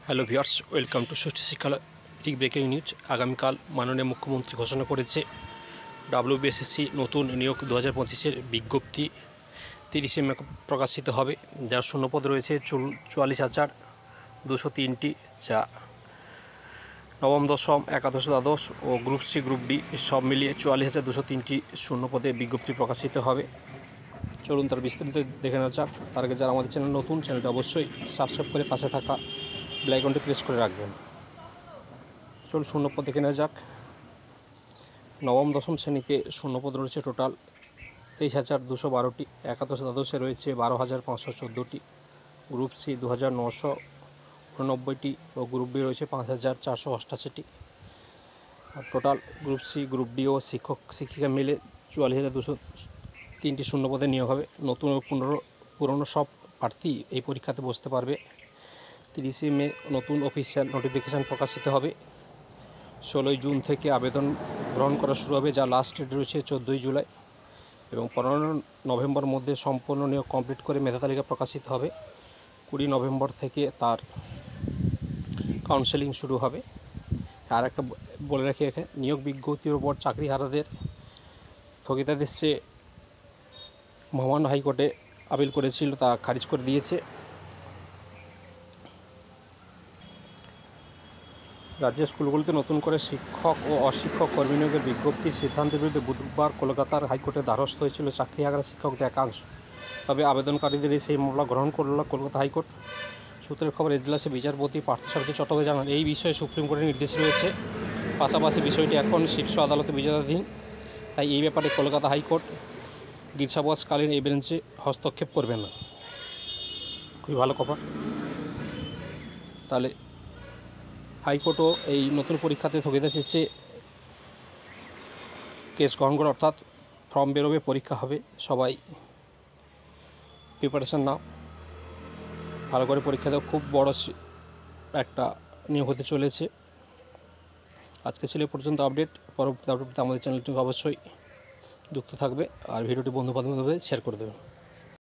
Hello viewers, welcome to ষষ্ঠ শিক্ষা ঠিক ব্রেকিং নিউজ। আগামীকাল মাননীয় মুখ্যমন্ত্রী ঘোষণা করেছে WBSSC নতুন নিয়োগ 2025-এর বিজ্ঞপ্তি 30 মে প্রকাশিত হবে, যার শূন্যপদ রয়েছে 44,203টি, যা নবম, দশম, একাদশ, দ্বাদশ ও গ্রুপ সি, গ্রুপ ডি সব মিলিয়ে 44,203টি শূন্যপদে বিজ্ঞপ্তি প্রকাশিত হবে। চলুন তার বিস্তারিত দেখে নেওয়া যাক। তার আগে যারা আমাদের চ্যানেল নতুন, চ্যানেলটা অবশ্যই সাবস্ক্রাইব করে পাশে থাকা বেল আইকনটি প্রেস করে রাখবেন। চলুন শূন্যপদ দেখে নেওয়া যাক। নবম দশম শ্রেণীতে শূন্যপদ রয়েছে টোটাল 23,212টি, একাদশ দ্বাদশে রয়েছে 12,514টি, গ্রুপ সি 2,989টি ও গ্রুপ ডি রয়েছে 5,488টি। আর total group C, group D ও শিক্ষক শিক্ষিকা মিলে 44,203টি শূন্যপদে নিয়োগ হবে। নতুন ও পুরনো সব প্রার্থী এই পরীক্ষাতে বসতে পারবে। 30 মে নতুন অফিসিয়াল নোটিফিকেশান প্রকাশিত হবে। 16 জুন থেকে আবেদন গ্রহণ করা শুরু হবে, যা লাস্ট ডেট রয়েছে 14 জুলাই, এবং 15 নভেম্বর মধ্যে সম্পূর্ণ নিয়োগ কমপ্লিট করে মেধা তালিকা প্রকাশিত হবে। 20 নভেম্বর থেকে তার কাউন্সেলিং শুরু হবে। আর একটা বলে রাখি, এখানে নিয়োগ বিজ্ঞপ্তির ওপর চাকরিহারাদের স্থগিতাদেশ চেয়ে মহামান্য হাইকোর্টে আপিল করেছিল, তা খারিজ করে দিয়েছে। রাজ্যের স্কুলগুলিতে নতুন করে শিক্ষক ও অশিক্ষক কর্মী নিয়োগের বিজ্ঞপ্তির সিদ্ধান্তের বিরুদ্ধে বুধবার কলকাতার হাইকোর্টের দ্বারস্থ হয়েছিল চাকরিহারা শিক্ষকদের একাংশ। তবে আবেদনকারীদের সেই মামলা গ্রহণ করল কলকাতা হাইকোর্ট। সূত্রের খবর, এজলাসে বিচারপতি পার্থসারথী চট্টোপাধ্যায় জানান, এই বিষয়ে সুপ্রিম কোর্টের নির্দেশ রয়েছে। পাশাপাশি বিষয়টি এখন শীর্ষ আদালতে বিচারাধীন, তাই এই ব্যাপারে কলকাতা হাইকোর্ট জিজ্ঞাসাবাসকালীন এই বেঞ্চে হস্তক্ষেপ করবে না। খুবই ভালো খবর। তাহলে হাইকোর্টও এই নতুন পরীক্ষাতে স্থগিতাদেশ চেয়ে কেস গ্রহণ করে, অর্থাৎ ফর্ম বেরোবে, পরীক্ষা হবে। সবাই প্রিপারেশান নাও, ভালো করে পরীক্ষা দাও। খুব বড় একটা নিয়োগ হতে চলেছে। আজকে ছিল পর্যন্ত আপডেট। পরবর্তী আপডেটে আমাদের চ্যানেলটিকে অবশ্যই যুক্ত থাকবে, আর ভিডিওটি বন্ধু বান্ধবদের শেয়ার করে দেবেন।